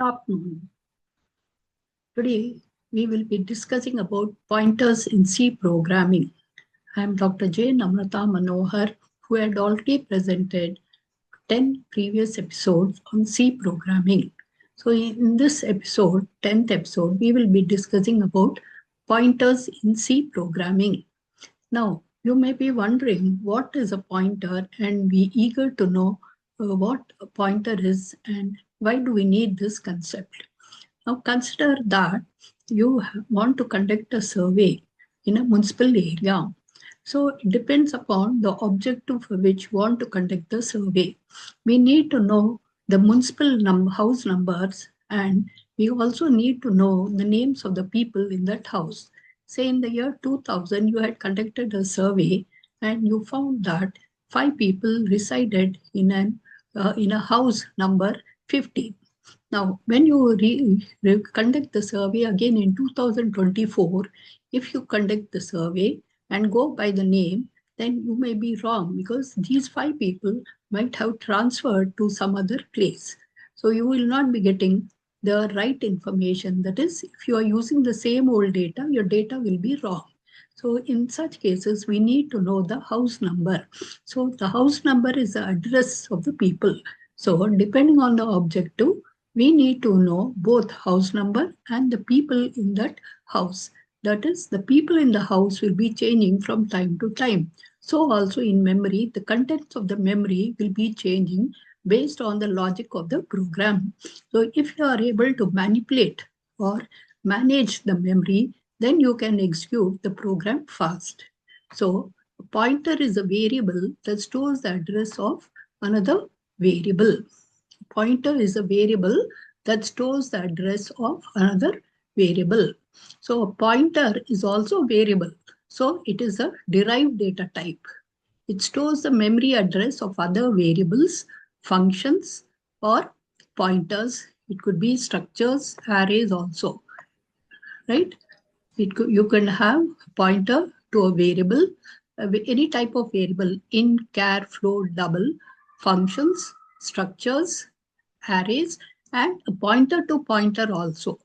Afternoon. Today, we will be discussing about pointers in C programming. I am Dr. J. Namrata Manohar, who had already presented 10 previous episodes on C programming. So in this episode, 10th episode, we will be discussing about pointers in C programming. Now, you may be wondering what is a pointer and be eager to know what a pointer is and why do we need this concept. Now consider that you want to conduct a survey in a municipal area. So it depends upon the objective for which you want to conduct the survey. We need to know the municipal house numbers, and we also need to know the names of the people in that house. Say in the year 2000, you had conducted a survey and you found that 5 people resided in a house number 50. Now, when you conduct the survey again in 2024, if you conduct the survey and go by the name, then you may be wrong because these 5 people might have transferred to some other place. So you will not be getting the right information. That is, if you are using the same old data, your data will be wrong. So in such cases, we need to know the house number. So the house number is the address of the people. So depending on the objective, we need to know both house number and the people in that house. That is, the people in the house will be changing from time to time. So also in memory, the contents of the memory will be changing based on the logic of the program. So if you are able to manipulate or manage the memory, then you can execute the program fast. So a pointer is a variable that stores the address of another variable. Pointer is a variable that stores the address of another variable. So a pointer is also variable. So it is a derived data type. It stores the memory address of other variables, functions, or pointers. It could be structures, arrays also, right? You can have a pointer to a variable, any type of variable, int, char, float, double, functions, structures, arrays, and a pointer to pointer also.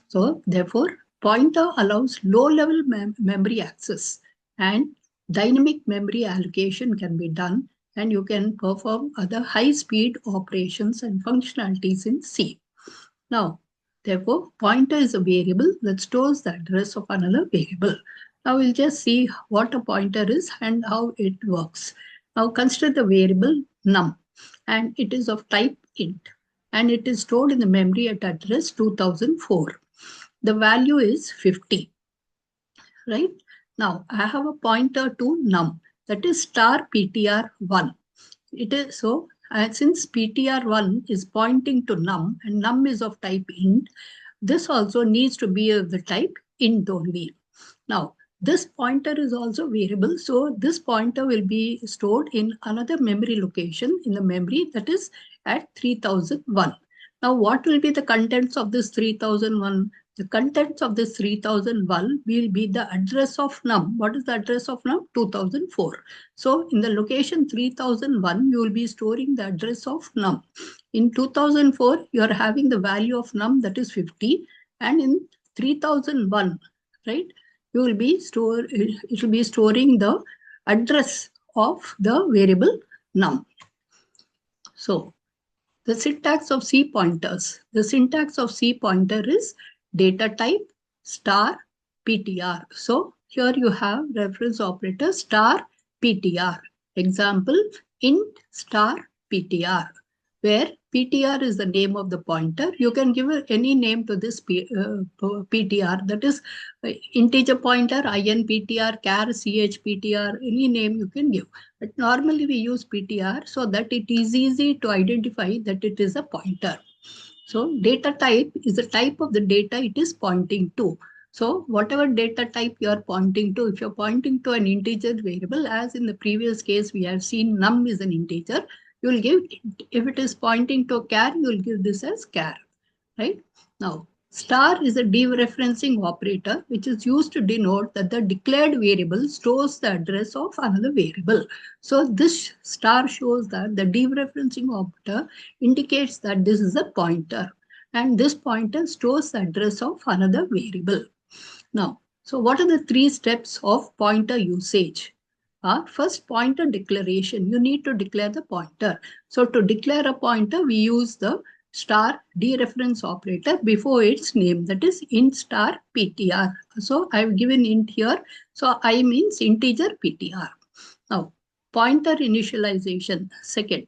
So therefore, pointer allows low-level memory access and dynamic memory allocation can be done, and you can perform other high-speed operations and functionalities in C. Now, therefore, pointer is a variable that stores the address of another variable. Now we'll just see what a pointer is and how it works. Now consider the variable num, and it is of type int, and it is stored in the memory at address 2004. The value is 50, right? Now I have a pointer to num, that is star ptr1. It is so, since ptr1 is pointing to num and num is of type int, this also needs to be of the type int only. Now, this pointer is also variable, so this pointer will be stored in another memory location in the memory, that is at 3001. Now, what will be the contents of this 3001? The contents of this 3001 will be the address of num. What is the address of num? 2004. So in the location 3001, you will be storing the address of num. In 2004, you are having the value of num, that is 50, and in 3001, right, you will be it will be storing the address of the variable num. So the syntax of C pointers. The syntax of C pointer is data type star ptr. So here you have reference operator star ptr. Example, int star ptr, where ptr is the name of the pointer. You can give any name to this ptr, that is integer pointer, inptr, char, chptr, any name you can give. But normally we use ptr so that it is easy to identify that it is a pointer. So data type is the type of the data it is pointing to. So whatever data type you are pointing to, if you're pointing to an integer variable, as in the previous case we have seen num is an integer, you will give, if it is pointing to a char, you will give this as char, right? Now, star is a dereferencing operator which is used to denote that the declared variable stores the address of another variable. So this star shows that the dereferencing operator indicates that this is a pointer. and this pointer stores the address of another variable. Now, so what are the 3 steps of pointer usage? First, pointer declaration. You need to declare the pointer. So to declare a pointer, we use the star dereference operator before its name, that is int star ptr. So I've given int here. So I means integer ptr. Now, pointer initialization. Second,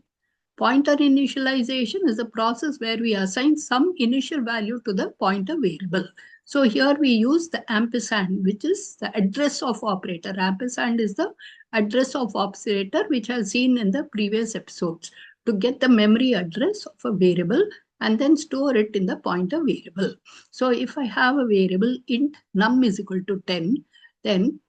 pointer initialization is a process where we assign some initial value to the pointer variable. So here we use the ampersand, which is the address of operator. Ampersand is the address of operator, which I've seen in the previous episodes, to get the memory address of a variable and then store it in the pointer variable. So if I have a variable int num is equal to 10, then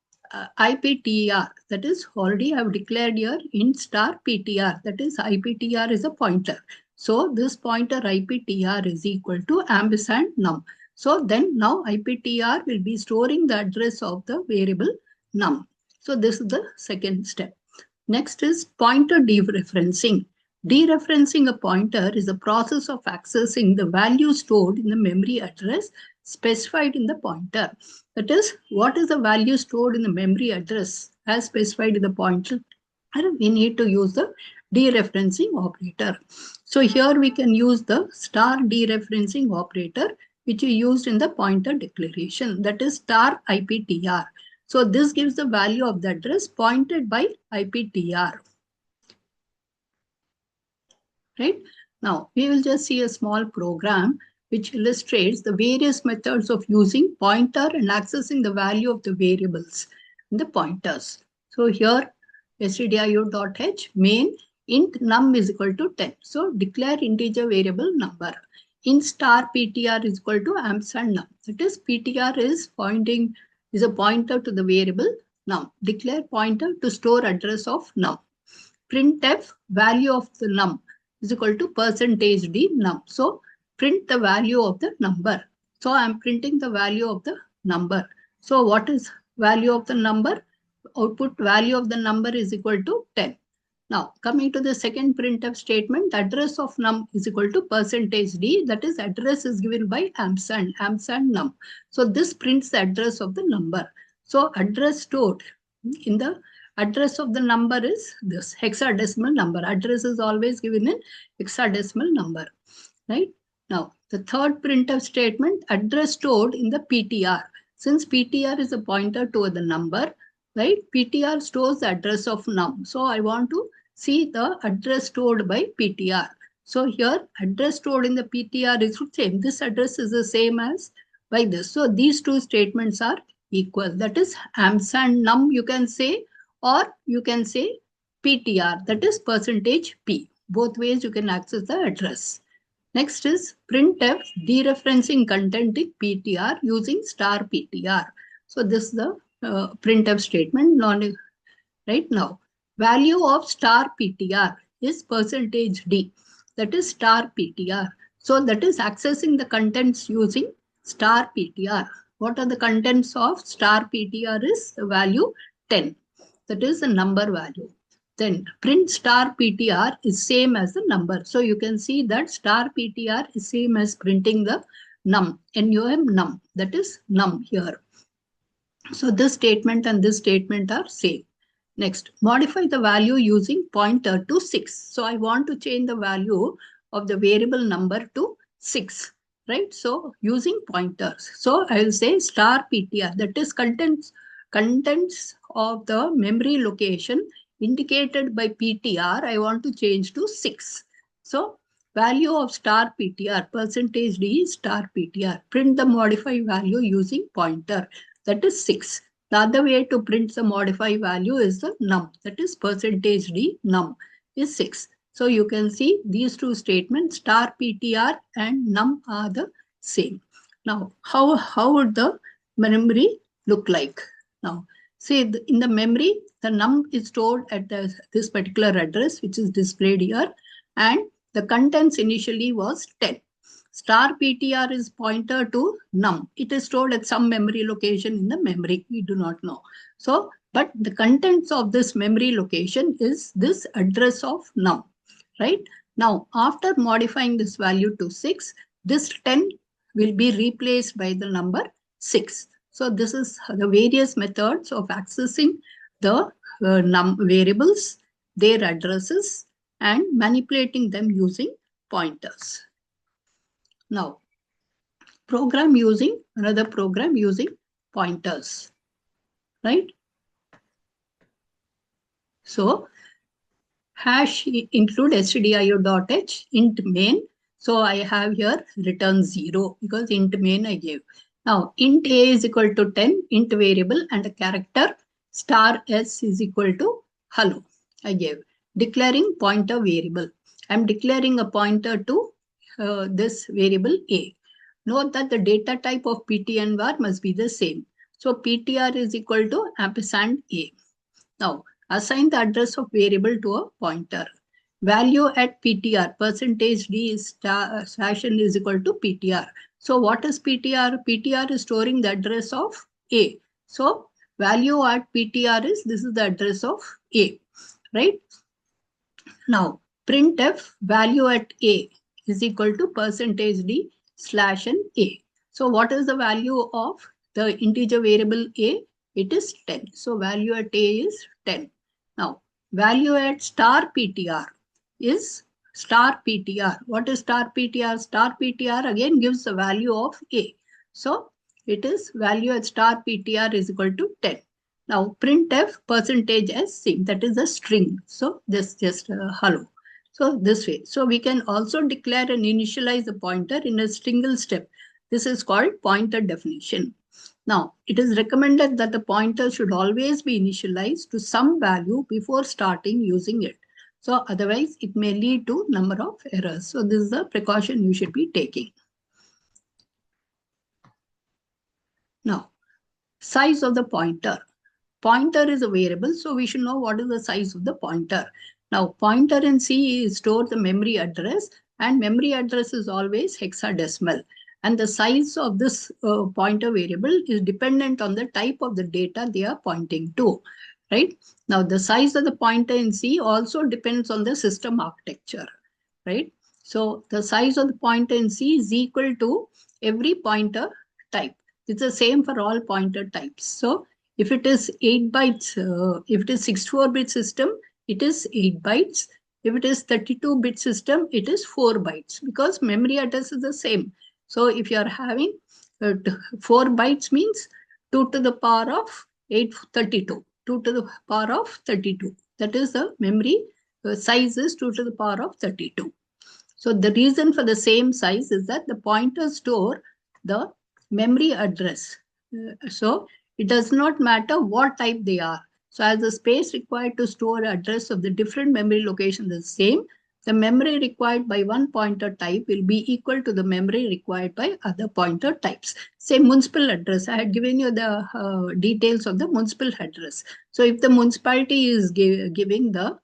IPTR, that is already I have declared here int star PTR, that is IPTR is a pointer. So this pointer IPTR is equal to ampersand num. So then now IPTR will be storing the address of the variable num. So this is the second step. Next is pointer dereferencing. Dereferencing a pointer is a process of accessing the value stored in the memory address specified in the pointer. That is, what is the value stored in the memory address as specified in the pointer? And we need to use the dereferencing operator. So here we can use the star dereferencing operator, which we used in the pointer declaration, that is star IPTR. So this gives the value of the address pointed by IPTR. Right? Now, we will just see a small program which illustrates the various methods of using pointer and accessing the value of the variables in the pointers. So here, stdio.h main int num is equal to 10. So declare integer variable number. Int star ptr is equal to ampersand num. That is, ptr is a pointer to the variable num. Declare pointer to store address of num. Printf value of the num is equal to %d num. So print the value of the number. So I'm printing the value of the number. So what is value of the number? Output value of the number is equal to 10. Now coming to the second printf statement, address of num is equal to %d, that is address is given by ampersand num. So this prints the address of the number. So address stored in the address of the number is this hexadecimal number. Address is always given in hexadecimal number, right? Now, the third printf statement, address stored in the PTR. Since PTR is a pointer to the number, right? PTR stores the address of num. So I want to see the address stored by PTR. So here, address stored in the PTR is the same. This address is the same as by this. So these two statements are equal. That is ampersand num, you can say, or you can say PTR, that is %p. Both ways you can access the address. Next is printf dereferencing content in PTR using star PTR. So this is the printf statement. Right now, value of star PTR is %d, that is star PTR. So that is accessing the contents using star PTR. What are the contents of star PTR is the value 10. That is the number value. Then print star PTR is same as the number. So you can see that star PTR is same as printing the num, num, that is num here. So this statement and this statement are same. Next, modify the value using pointer to 6. So I want to change the value of the variable number to 6, right? So using pointers. So I will say star PTR, that is contents of the memory location indicated by PTR, I want to change to 6. So value of star PTR, %d star PTR. Print the modified value using pointer, that is 6. The other way to print the modified value is the num, that is %d num is 6. So you can see these two statements, star PTR and num, are the same. Now, how would the memory look like? Now, say in the memory, the num is stored at this particular address, which is displayed here, and the contents initially was 10. Star PTR is pointer to num. It is stored at some memory location in the memory. We do not know. So, but the contents of this memory location is this address of num, right? Now, after modifying this value to 6, this 10 will be replaced by the number 6. So this is the various methods of accessing the variables, their addresses, and manipulating them using pointers. Now, another program using pointers, right? So hash include stdio.h int main. So I have here return 0 because int main I gave. Now int a is equal to 10, int variable, and a character star s is equal to hello I gave. Declaring pointer variable. I'm declaring a pointer to this variable a. Note that the data type of ptr must be the same. So ptr is equal to ampersand a. Now, assign the address of variable to a pointer. Value at ptr, percentage d is slash n is equal to ptr. So what is ptr? ptr is storing the address of a. So value at ptr is, this is the address of a, right? Now, printf value at a is equal to percentage d slash n a. So what is the value of the integer variable a? It is 10. So value at a is 10. Now, value at star ptr is star ptr. What is star ptr? Star ptr again gives the value of a. So it is value at star ptr is equal to 10. Now printf percentage s, that is a string. So this just hello. So this way. So we can also declare and initialize the pointer in a single step. This is called pointer definition. Now, it is recommended that the pointer should always be initialized to some value before starting using it. So otherwise, it may lead to number of errors. So this is a precaution you should be taking. Now, size of the pointer. Pointer is a variable, so we should know what is the size of the pointer. Now, pointer in C stores the memory address, and memory address is always hexadecimal. And the size of this pointer variable is dependent on the type of the data they are pointing to, right? Now, the size of the pointer in C also depends on the system architecture, right? So the size of the pointer in C is equal to every pointer type. It's the same for all pointer types. So if it is 8 bytes, if it is 64-bit system, it is 8 bytes. If it is 32-bit system, it is 4 bytes because memory address is the same. So if you are having 4 bytes means 2 to the power of 832, 2 to the power of 32. That is the memory size is 2 to the power of 32. So the reason for the same size is that the pointers store the memory address. So it does not matter what type they are. So as the space required to store address of the different memory locations is the same, the memory required by one pointer type will be equal to the memory required by other pointer types. Say municipal address. I had given you the details of the municipal address. So if the municipality is giving the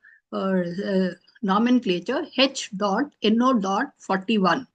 nomenclature h.no.41,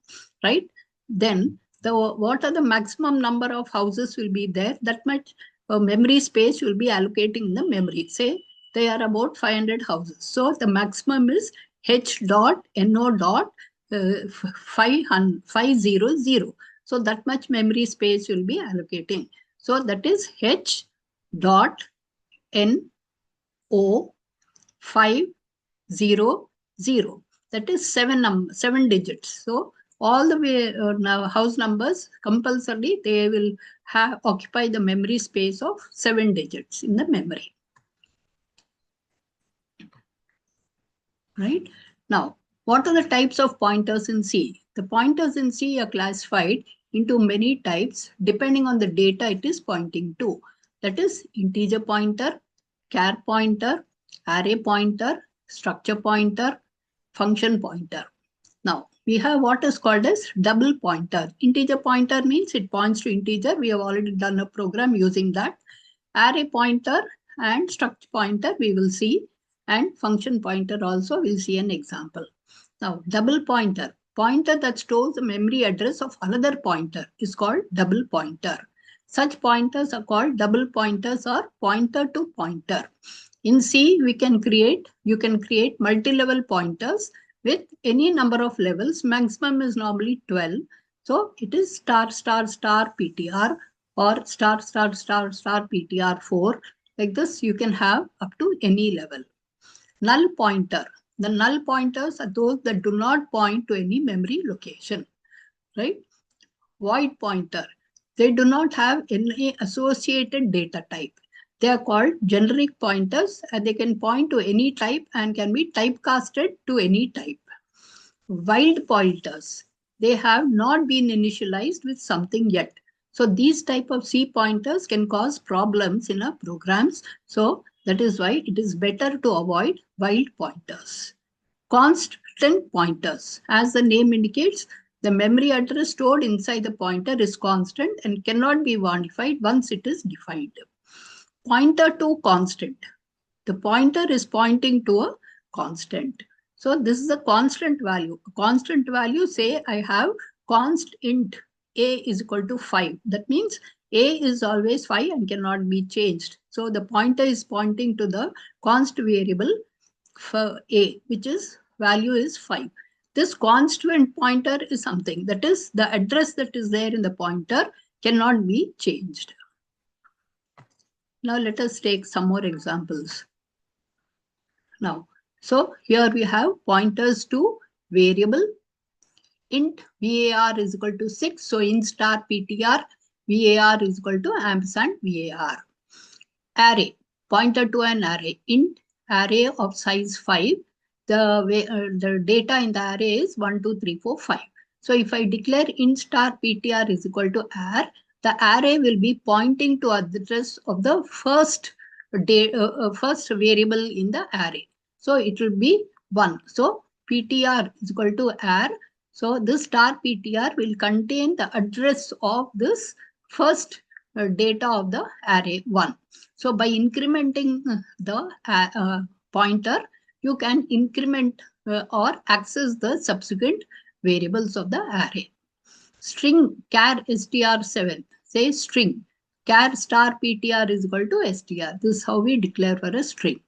right? Then what are the maximum number of houses will be there? That much memory space will be allocating in the memory. Say they are about 500 houses. So the maximum is h.no.500. So that much memory space will be allocating. So that is h.no.500. That is 7 digits. So all the way now house numbers compulsorily they will occupy the memory space of 7 digits in the memory. Right? Now, what are the types of pointers in C? The pointers in C are classified into many types depending on the data it is pointing to. That is integer pointer, char pointer, array pointer, structure pointer, function pointer. Now, we have what is called as double pointer. Integer pointer means it points to integer. We have already done a program using that. Array pointer and structure pointer we will see, and function pointer also we'll see an example. Now, double pointer. Pointer that stores the memory address of another pointer is called double pointer. Such pointers are called double pointers or pointer to pointer. In C, you can create multi-level pointers with any number of levels. Maximum is normally 12. So it is star PTR or star PTR4. Like this, you can have up to any level. Null pointer. The null pointers are those that do not point to any memory location, right? Void pointer. They do not have any associated data type. They are called generic pointers and they can point to any type and can be typecasted to any type. Wild pointers. They have not been initialized with something yet. So these type of C pointers can cause problems in our programs. So that is why it is better to avoid wild pointers. Constant pointers. As the name indicates, the memory address stored inside the pointer is constant and cannot be modified once it is defined. Pointer to constant. The pointer is pointing to a constant. So this is a constant value. A constant value, say I have const int a is equal to 5. That means a is always 5 and cannot be changed. So the pointer is pointing to the const variable for a, which is value is 5. This constant pointer is something, that is the address that is there in the pointer cannot be changed. Now let us take some more examples. Now, so here we have pointers to variable. Int var is equal to 6. So int star ptr var is equal to ampersand var. Array, pointer to an array. Int array of size 5. The data in the array is 1, 2, 3, 4, 5. So if I declare int star ptr is equal to ar, the array will be pointing to address of the first variable in the array. So it will be 1. So ptr is equal to ar. So this star ptr will contain the address of this first data of the array 1. So by incrementing the pointer, you can increment or access the subsequent variables of the array. String char str7. Say string char star ptr is equal to str. This is how we declare for a string.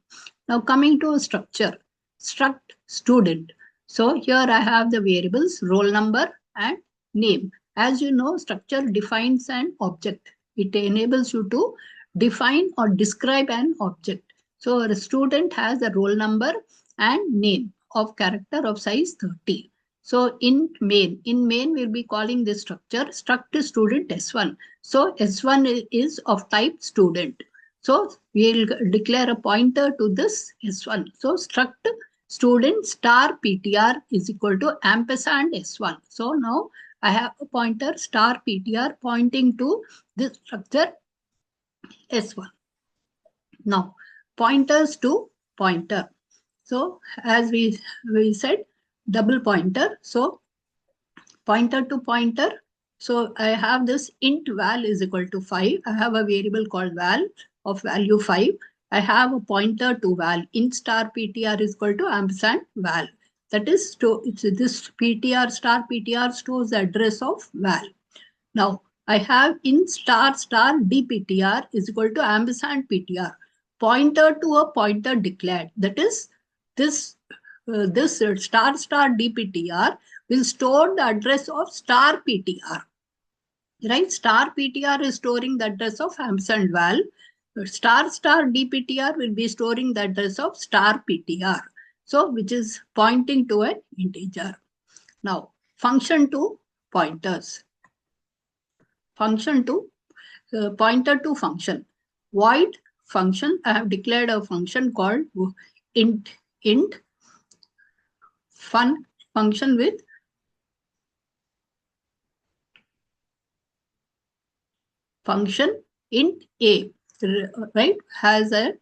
Now coming to a structure. Struct student. So here I have the variables roll number and name. As you know, structure defines an object. It enables you to define or describe an object. So a student has a roll number and name of character of size 30. So in main we'll be calling this structure struct student S1. So S1 is of type student. So we'll declare a pointer to this S1. So struct student star ptr is equal to ampersand S1. So now I have a pointer star ptr pointing to this structure S1. Now pointers to pointer. So as we said, double pointer. So pointer to pointer. So I have this int val is equal to 5. I have a variable called val of value 5. I have a pointer to val. Int star ptr is equal to ampersand val. That is, this ptr star ptr stores the address of val. Now I have int star dptr is equal to ampersand ptr. Pointer to a pointer declared. That is, this star dptr will store the address of star ptr. Right? Star ptr is storing the address of ampersand val. Star dptr will be storing the address of star ptr. So which is pointing to an integer. Now function to pointers. Function to pointer to function. Void function. I have declared a function called int fun function with function int a, right, has a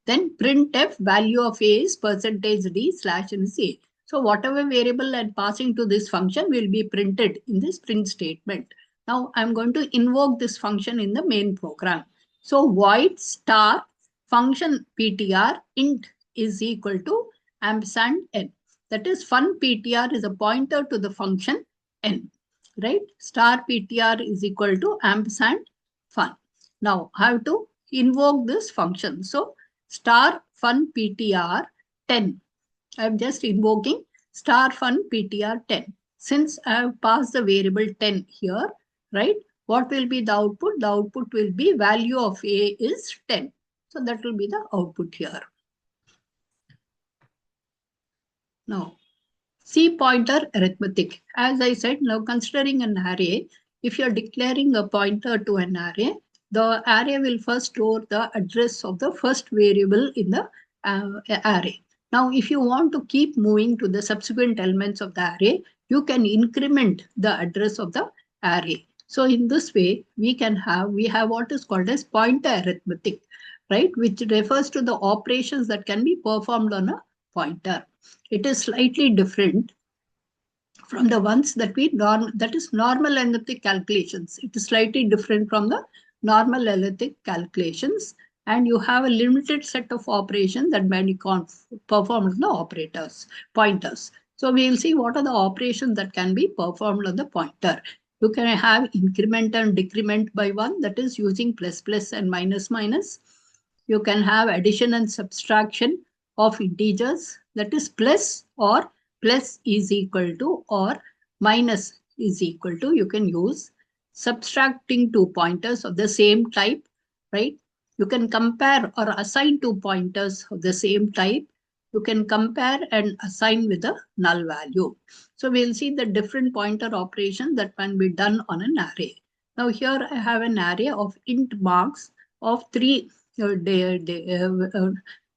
then printf value of a is %d /nc. So whatever variable I'm passing to this function will be printed in this print statement. Now I'm going to invoke this function in the main program. So void star function ptr int is equal to ampersand n. That is fun ptr is a pointer to the function n, right? Star ptr is equal to ampersand fun. Now I have to invoke this function. So star fun ptr 10. I'm just invoking star fun ptr 10. Since I have passed the variable 10 here, right? What will be the output? The output will be value of A is 10. So that will be the output here. Now, C pointer arithmetic. As I said, now considering an array, if you are declaring a pointer to an array, the array will first store the address of the first variable in the array. Now, if you want to keep moving to the subsequent elements of the array, you can increment the address of the array. So in this way, we have what is called as pointer arithmetic, right? Which refers to the operations that can be performed on a pointer. It is slightly different from the ones that is normal arithmetic calculations. It is slightly different from the normal arithmetic calculations, and you have a limited set of operations that may be performed on the pointers. So we will see what are the operations that can be performed on the pointer. You can have increment and decrement by 1, that is using plus plus and minus minus. You can have addition and subtraction of integers, that is plus or plus is equal to or minus is equal to. You can use subtracting two pointers of the same type, right? You can compare or assign two pointers of the same type. You can compare and assign with a null value. So we'll see the different pointer operations that can be done on an array. Now here I have an array of int marks of 3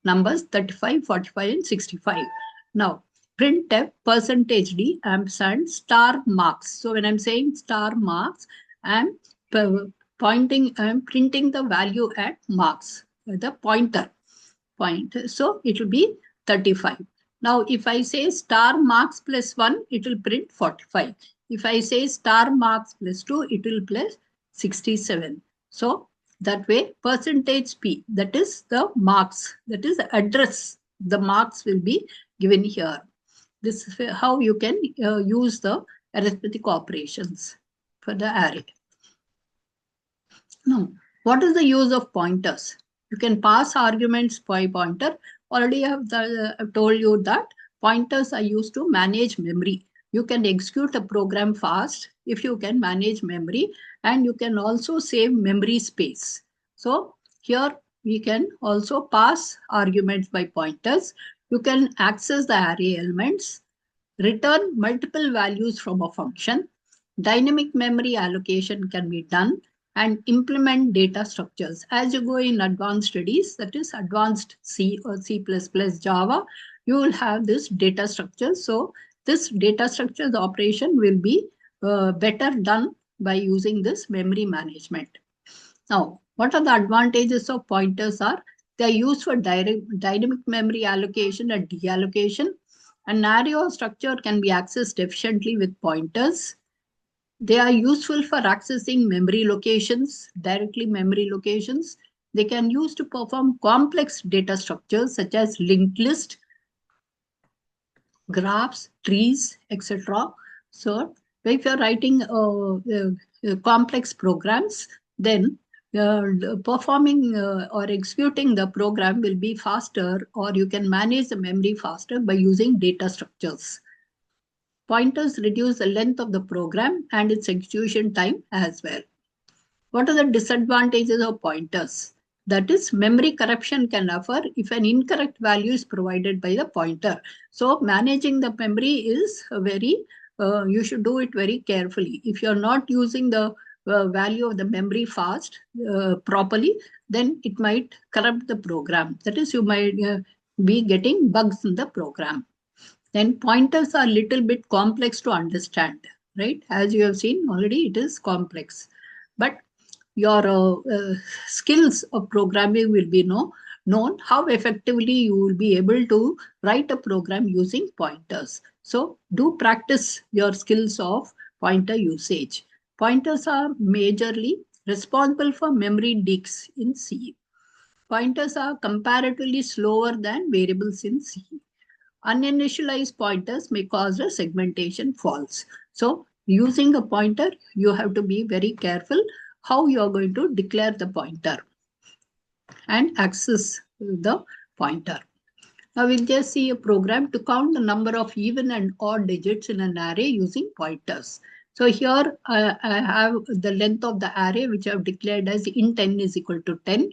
numbers 35, 45, and 65. Now, printf %d ampersand star marks. So when I'm saying star marks, I'm printing the value at marks, the pointer. So it will be 35. Now, if I say star marks plus 1, it will print 45. If I say star marks plus 2, it will print 67. So that way, %p, that is the marks, that is the address, the marks will be given here. This is how you can use the arithmetic operations for the array. Now, what is the use of pointers? You can pass arguments by pointer. Already I have told you that pointers are used to manage memory. You can execute a program fast if you can manage memory, and you can also save memory space. So here we can also pass arguments by pointers. You can access the array elements, return multiple values from a function. Dynamic memory allocation can be done, and implement data structures. As you go in advanced studies, that is advanced C or C++, Java, you will have this data structure. So this data structures operation will be better done by using this memory management. Now, what are the advantages of pointers are? They are used for dynamic memory allocation and deallocation. An array or structure can be accessed efficiently with pointers. They are useful for accessing memory locations, directly memory locations. They can use to perform complex data structures such as linked list, graphs, trees, etc. So if you're writing complex programs, then performing or executing the program will be faster, or you can manage the memory faster by using data structures. Pointers reduce the length of the program and its execution time as well. What are the disadvantages of pointers? That is, memory corruption can occur if an incorrect value is provided by the pointer. So managing the memory is you should do it very carefully. If you're not using the value of the memory fast properly, then it might corrupt the program. That is, you might be getting bugs in the program. Then pointers are a little bit complex to understand, right? As you have seen already, it is complex. But your skills of programming will be known how effectively you will be able to write a program using pointers. So do practice your skills of pointer usage. Pointers are majorly responsible for memory digs in C. Pointers are comparatively slower than variables in C. Uninitialized pointers may cause a segmentation false. So using a pointer, you have to be very careful how you are going to declare the pointer and access the pointer. Now we'll just see a program to count the number of even and odd digits in an array using pointers. So here I have the length of the array, which I have declared as int n is equal to 10.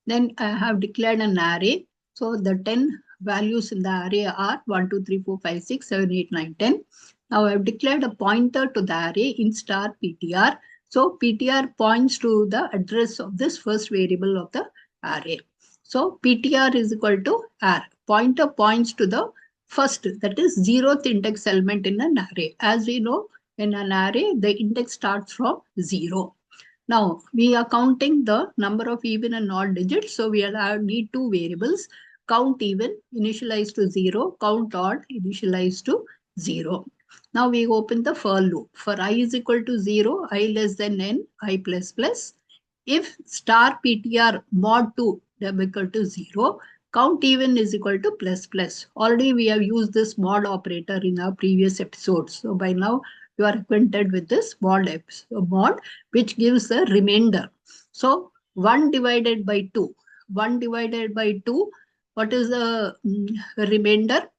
Then I have declared an array. So the 10 values in the array are 1, 2, 3, 4, 5, 6, 7, 8, 9, 10. Now I have declared a pointer to the array in star PTR. So PTR points to the address of this first variable of the array. So PTR is equal to R. Pointer points to the first, that is 0th index element in an array. As we know, in an array, the index starts from 0. Now, we are counting the number of even and odd digits. So, we need two variables. Count even, initialized to 0. Count odd, initialized to 0. Now, we open the for loop. For I is equal to 0, I less than n, I plus plus. If star PTR mod 2 equal to 0, count even is equal to plus plus. Already we have used this mod operator in our previous episodes. So by now you are acquainted with this mod, which gives a remainder. So 1 divided by 2. 1 divided by 2. What is the remainder?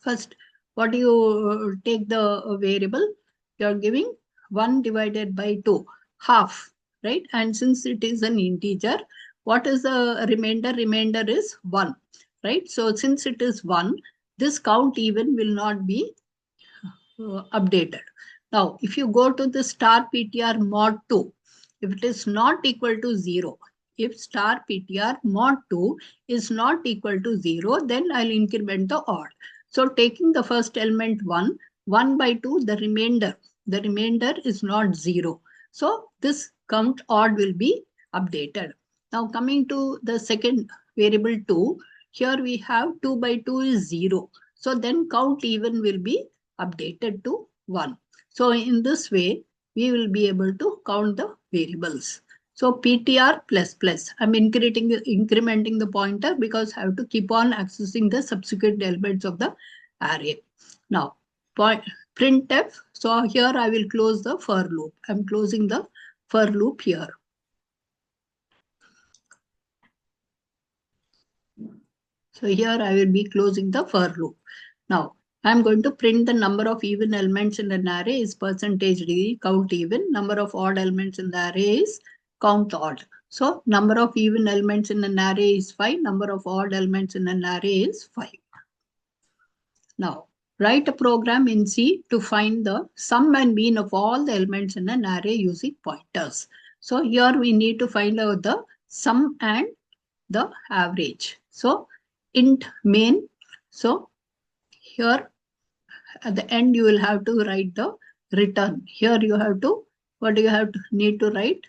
First, what do you take the variable? You are giving 1 divided by 2. Half, right? And since it is an integer, what is the remainder? Remainder is 1, right? So since it is 1, this count even will not be updated. Now, if you go to the star PTR mod 2, if it is not equal to 0, if star PTR mod 2 is not equal to 0, then I'll increment the odd. So taking the first element 1, 1 by 2, the remainder is not 0. So this count odd will be updated. Now coming to the second variable 2, here we have 2 by 2 is 0. So then count even will be updated to 1. So in this way, we will be able to count the variables. So PTR plus plus, I'm incrementing the pointer because I have to keep on accessing the subsequent elements of the array. Now, printf, so here I will close the for loop. I'm closing the for loop here. So here I will be closing the for loop. Now, I'm going to print the number of even elements in an array is %d, count even. Number of odd elements in the array is count odd. So, number of even elements in an array is 5. Number of odd elements in an array is 5. Now, write a program in C to find the sum and mean of all the elements in an array using pointers. So, here we need to find out the sum and the average. So, int main. So, here at the end you will have to write the return. Here you have to, what do you need to write?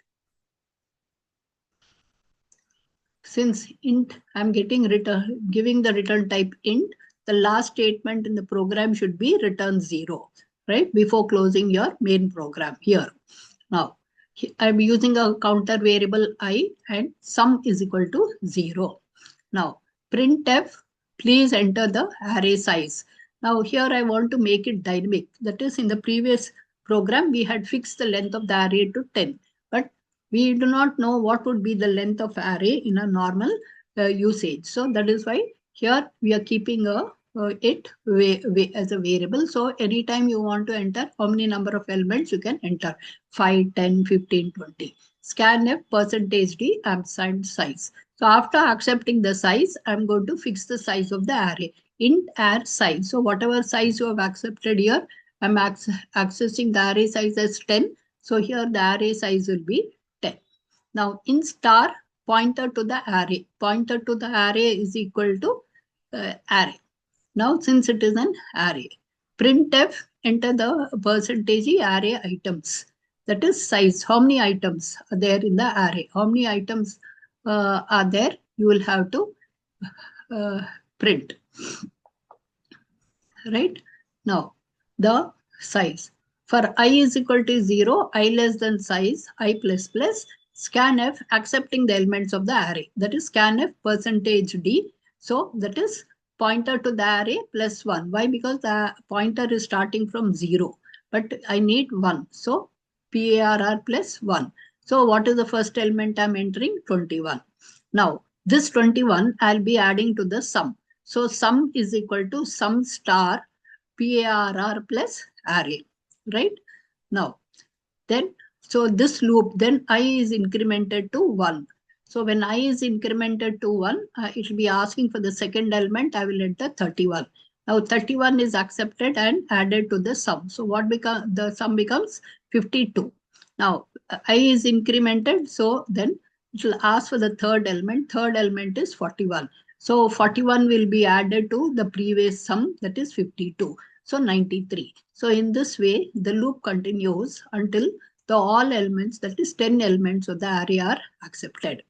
Since int, I'm giving the return type int, the last statement in the program should be return 0, right? Before closing your main program here. Now, I'm using a counter variable I and sum is equal to 0. Now, printf, please enter the array size. Now here I want to make it dynamic. That is, in the previous program, we had fixed the length of the array to 10. But we do not know what would be the length of array in a normal usage. So that is why here we are keeping it as a variable. So anytime you want to enter how many number of elements you can enter, 5, 10, 15, 20. Scanf %d ampersand size. So after accepting the size, I'm going to fix the size of the array. Int array size. So whatever size you have accepted here, I'm accessing the array size as 10. So here the array size will be 10. Now in star, pointer to the array. Pointer to the array is equal to array. Now since it is an array, printf, enter the % array items. That is size. How many items are there in the array? How many items are there? You will have to print. Right? Now, the size. For I is equal to 0, I less than size, I plus plus, scanf accepting the elements of the array. That is scanf %d. So that is pointer to the array plus 1. Why? Because the pointer is starting from 0. But I need 1. So PARR plus 1. So what is the first element I'm entering? 21. Now, this 21 I'll be adding to the sum. So sum is equal to sum star PARR plus array, right? Now, then, so this loop, then I is incremented to 1. So when I is incremented to 1, it will be asking for the second element, I will enter 31. Now 31 is accepted and added to the sum. So what becomes, the sum becomes 52. Now I is incremented, so then it will ask for the third element. Third element is 41. So 41 will be added to the previous sum, that is 52. So 93. So in this way, the loop continues until the all elements, that is 10 elements of the array are accepted.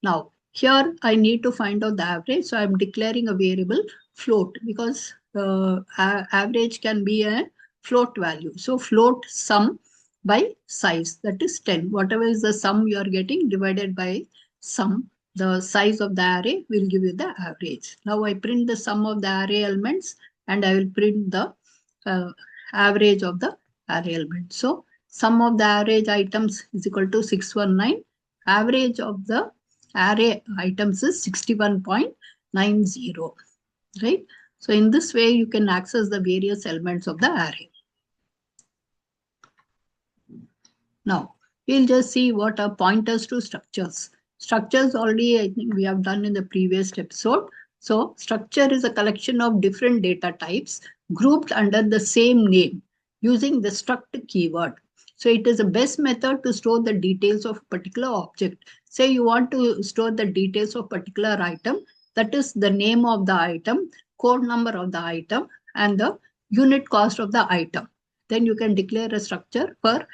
Now, here I need to find out the average. So I'm declaring a variable float because average can be a float value. So float sum by size, that is 10. Whatever is the sum you are getting divided by sum, the size of the array will give you the average. Now I print the sum of the array elements and I will print the average of the array element. So sum of the average items is equal to 619. Average of the array items is 61.90, right? So in this way, you can access the various elements of the array. Now, we'll just see what are pointers to structures. Structures already, I think we have done in the previous episode. So structure is a collection of different data types grouped under the same name using the struct keyword. So it is the best method to store the details of a particular object. Say you want to store the details of a particular item, that is the name of the item, code number of the item, and the unit cost of the item. Then you can declare a structure for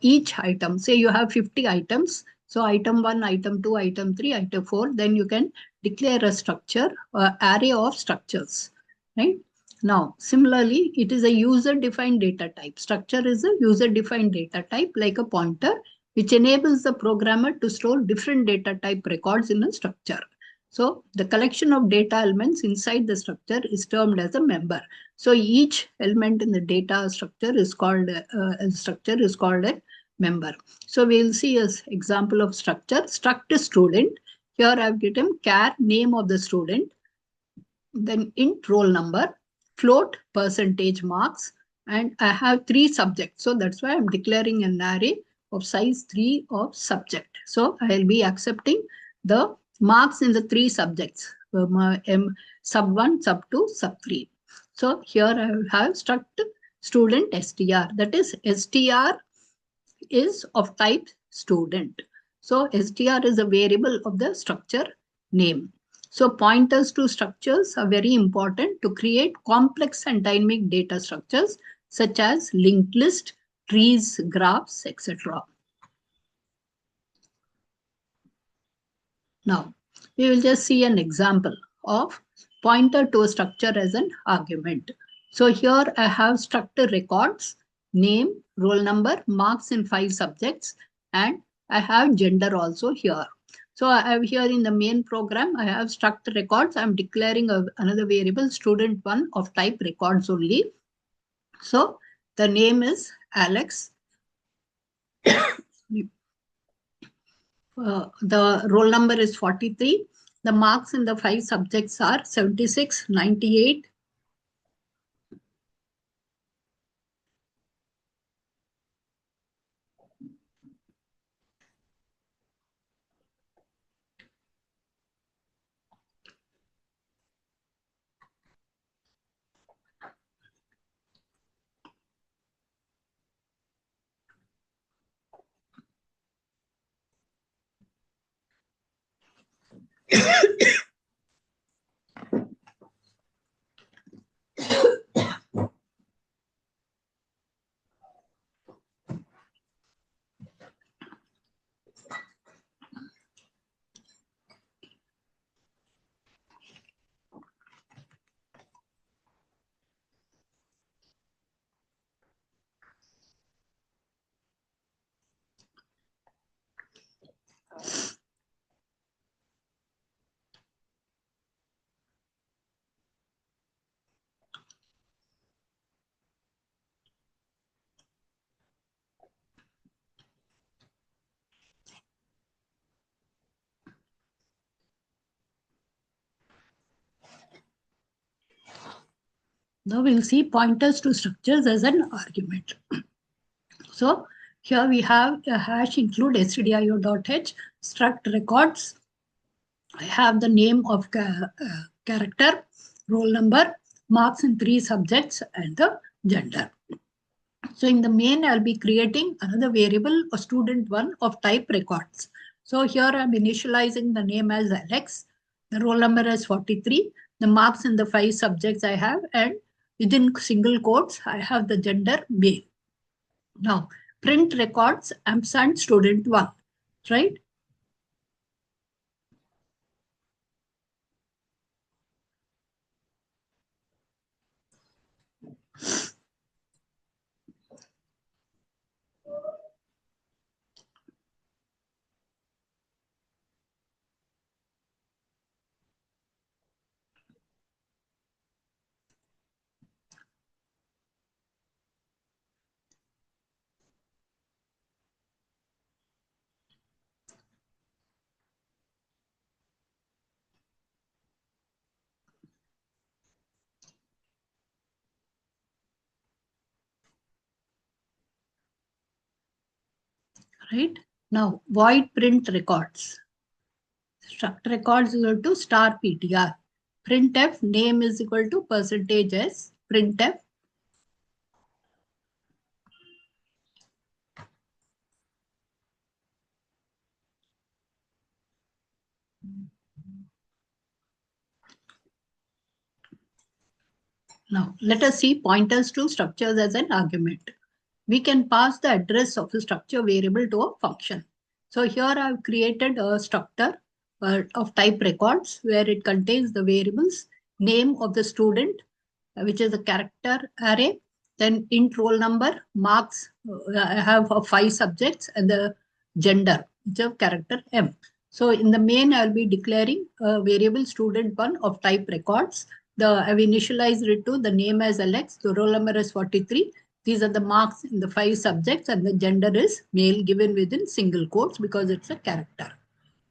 each item. Say you have 50 items. So item 1, item 2, item 3, item 4. Then you can declare a structure, array of structures, right? Now, similarly, it is a user-defined data type. Structure is a user-defined data type like a pointer, which enables the programmer to store different data type records in a structure. So the collection of data elements inside the structure is termed as a member. So each element in the data structure is called a member. So we'll see as example of structure. Struct student. Here I've given char name of the student, then int roll number, float percentage marks, and I have 3 subjects. So that's why I'm declaring an array of size 3 of subject. So I'll be accepting the marks in the 3 subjects, sub 1, sub 2, sub 3. So here I will have struct student str. That is str is of type student. So str is a variable of the structure name. So pointers to structures are very important to create complex and dynamic data structures such as linked list, trees, graphs, etc. Now, we will just see an example of pointer to a structure as an argument. So here I have structure records, name, roll number, marks in 5 subjects, and I have gender also here. So I have here in the main program, I have struct records. I'm declaring another variable student1 of type records only. So the name is Alex. The roll number is 43. The marks in the 5 subjects are 76, 98, Now we'll see pointers to structures as an argument. So here we have a hash include stdio.h struct records. I have the name of character, roll number, marks in 3 subjects, and the gender. So in the main, I'll be creating another variable, a student1 of type records. So here I'm initializing the name as Alex, the roll number as 43, the marks in the 5 subjects I have, and within single quotes, I have the gender male. Now, print records ampersand student1, right? Right? Now, void print records. Struct records is equal to star PTR. Printf name is equal to percentage S. Printf Now, let us see pointers to structures as an argument. We can pass the address of a structure variable to a function. So here I have created a structure of type records where it contains the variables, name of the student, which is a character array, then int roll number, marks, I have 5 subjects, and the gender, which is character M. So in the main, I'll be declaring a variable student1 of type records. I've initialized it to the name as Alex, the roll number is 43. These are the marks in the 5 subjects, and the gender is male, given within single quotes because it's a character.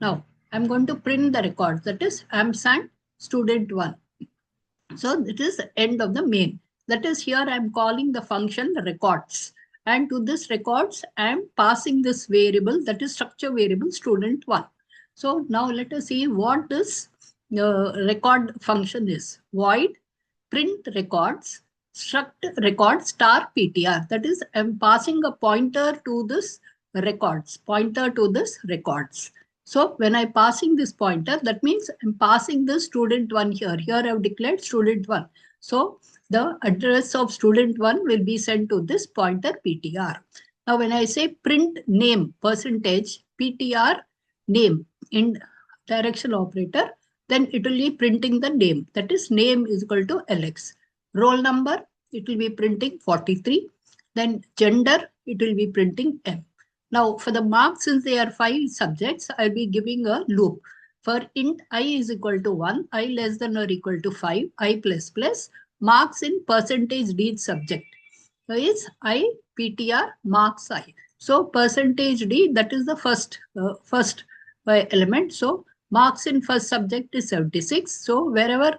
Now, I'm going to print the records, that is ampersand student1. So it is the end of the main. That is, here I'm calling the function records. And to this records, I'm passing this variable, that is structure variable student1. So now let us see what this record function is. Void print records struct record star PTR. That is, I'm passing a pointer to this records, So when I'm passing this pointer, that means I'm passing the student1 here. Here I've declared student1. So the address of student1 will be sent to this pointer PTR. Now when I say print name percentage PTR name in direction operator, then it will be printing the name. That is, name is equal to Alex. Roll number, it will be printing 43. Then gender, it will be printing M. Now, for the marks, since they are 5 subjects, I'll be giving a loop. For int I is equal to 1, I less than or equal to 5, I plus plus, marks in percentage D subject. So is I PTR marks I. So percentage D, that is the first element. So marks in first subject is 76. So wherever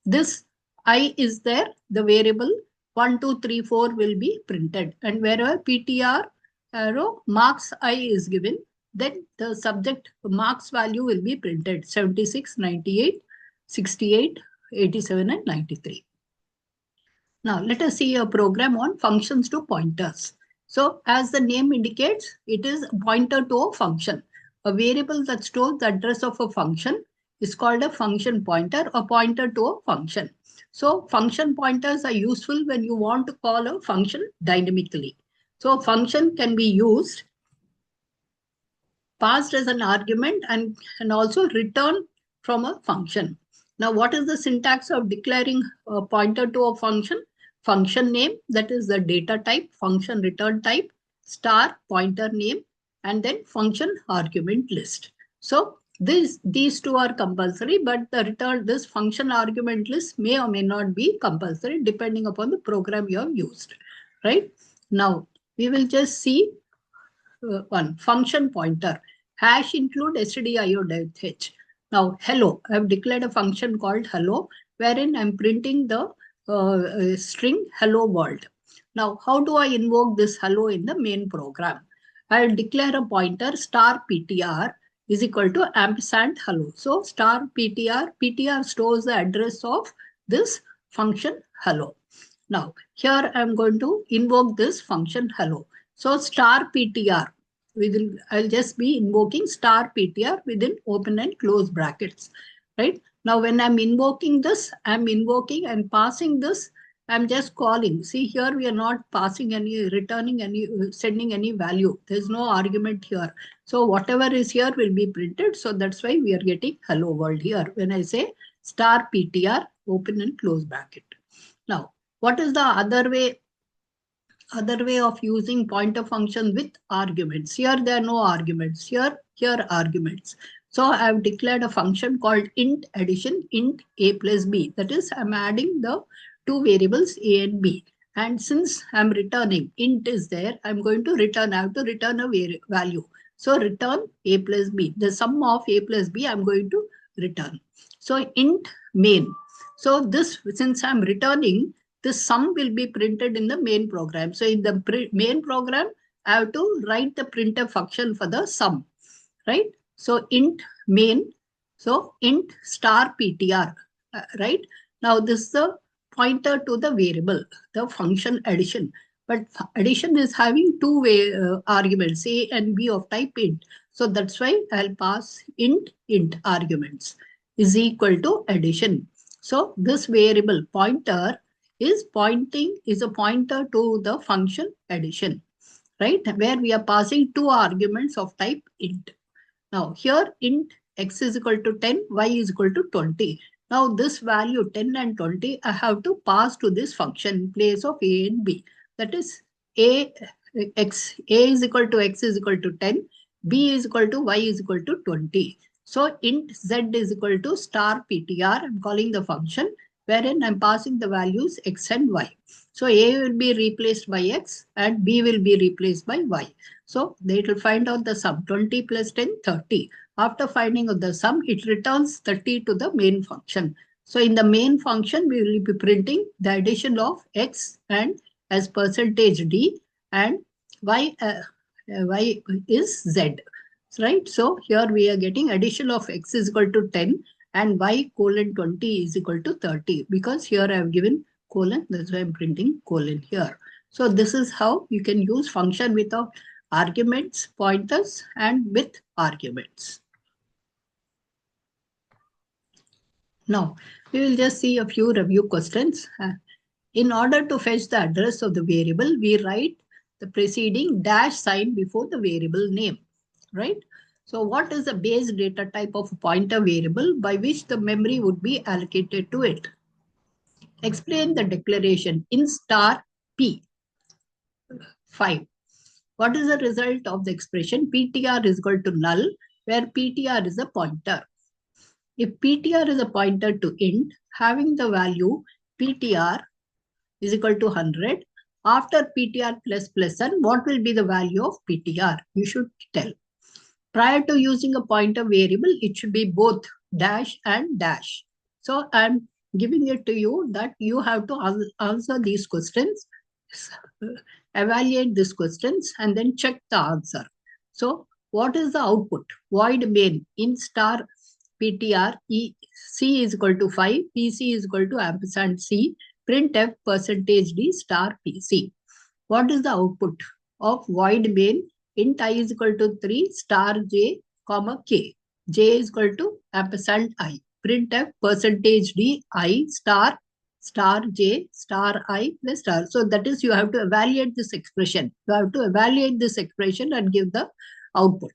this I is there, the variable 1, 2, 3, 4 will be printed. And wherever PTR arrow marks I is given, then the subject marks value will be printed 76, 98, 68, 87, and 93. Now let us see a program on functions to pointers. So as the name indicates, it is a pointer to a function. A variable that stores the address of a function is called a function pointer or pointer to a function. So function pointers are useful when you want to call a function dynamically. So function can be used, passed as an argument, and also return from a function. Now, what is the syntax of declaring a pointer to a function? Function name, that is the data type, function return type, star pointer name, and then function argument list. So these two are compulsory, but the return this function argument list may or may not be compulsory depending upon the program you have used. Right? Now, we will just see one function pointer. Hash include stdio.h. Now, hello, I have declared a function called hello, wherein I'm printing the string hello world. Now, how do I invoke this hello in the main program? I'll declare a pointer star ptr is equal to ampersand hello. So star ptr stores the address of this function hello. Now, here I'm going to invoke this function hello. So star ptr, I'll just be invoking star ptr within open and close brackets, right? Now, when I'm invoking this, I'm invoking and passing this. I'm just calling. See here, we are not passing any, returning any, sending any value. There's no argument here. So whatever is here will be printed. So that's why we are getting hello world here when I say star ptr open and close bracket. Now, what is the other way of using pointer function with arguments? Here there are no arguments. Here arguments. So I have declared a function called int addition, int a plus b. That is, I'm adding the two variables a and b. And since I'm returning, int is there, I'm going to return, I have to return a value. So return a plus b. The sum of a plus b I'm going to return. So int main. So this, since I'm returning, this sum will be printed in the main program. So in the main program, I have to write the printf function for the sum, right? So int main, so int star ptr, right? Now this is the pointer to the variable, the function addition. But addition is having two arguments, a and b of type int. So that's why I'll pass int arguments is equal to addition. So this variable pointer is a pointer to the function addition, right? Where we are passing two arguments of type int. Now here int x is equal to 10, y is equal to 20. Now this value 10 and 20 I have to pass to this function in place of a and b. That is a is equal to x is equal to 10, b is equal to y is equal to 20. So int z is equal to star ptr. I'm calling the function wherein I'm passing the values x and y. So a will be replaced by x and b will be replaced by y. So they will find out the sum 20 plus 10, 30. After finding out the sum, it returns 30 to the main function. So in the main function, we will be printing the addition of x and as percentage d and y is z, right? So here we are getting addition of x is equal to 10 and y colon 20 is equal to 30 because here I have given colon, that's why I'm printing colon here. So this is how you can use function without arguments, pointers, and with arguments. Now, we will just see a few review questions. In order to fetch the address of the variable, we write the preceding dash sign before the variable name, right? So what is the base data type of a pointer variable by which the memory would be allocated to it? Explain the declaration in star P. 5. What is the result of the expression ptr is equal to null, where ptr is a pointer? If ptr is a pointer to int, having the value ptr is equal to 100, after ptr plus n, what will be the value of ptr? You should tell. Prior to using a pointer variable, it should be both dash and dash. So I'm giving it to you that you have to answer these questions, evaluate these questions, and then check the answer. So what is the output? Void main in star ptr c is equal to 5, pc is equal to ampersand c, printf percentage d star pc. What is the output of void main int I is equal to 3 star j comma k? J is equal to ampersand I. Printf percentage d I star j star I plus star. So that is, you have to evaluate this expression. You have to evaluate this expression and give the output.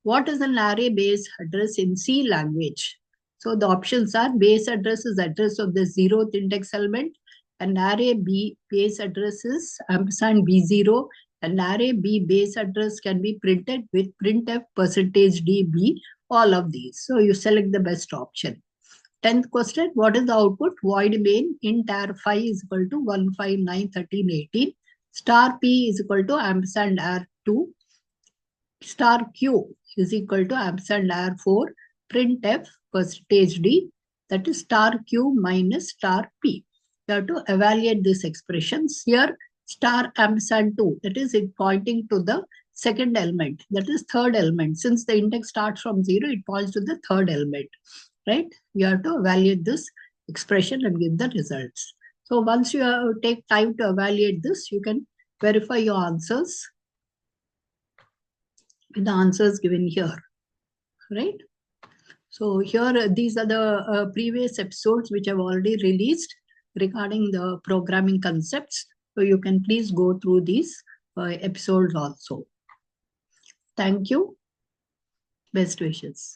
What is an array base address in C language? So the options are base address is address of the 0th index element. An array B base address is ampersand B0. An array B base address can be printed with printf percentage %db, all of these. So you select the best option. 10th question, what is the output? Void main int ar5 is equal to 1591318. Star P is equal to ampersand r2. Star Q is equal to ampersand r4. Printf percentage d, that is star Q minus star P. You have to evaluate these expressions. Here, star ampersand 2, that is it pointing to the second element, that is third element. Since the index starts from 0, it points to the third element, right? You have to evaluate this expression and give the results. So once you take time to evaluate this, you can verify your answers with the answers given here, right? So here, these are the previous episodes which I've already released regarding the programming concepts. So you can please go through these episodes also. Thank you. Best wishes.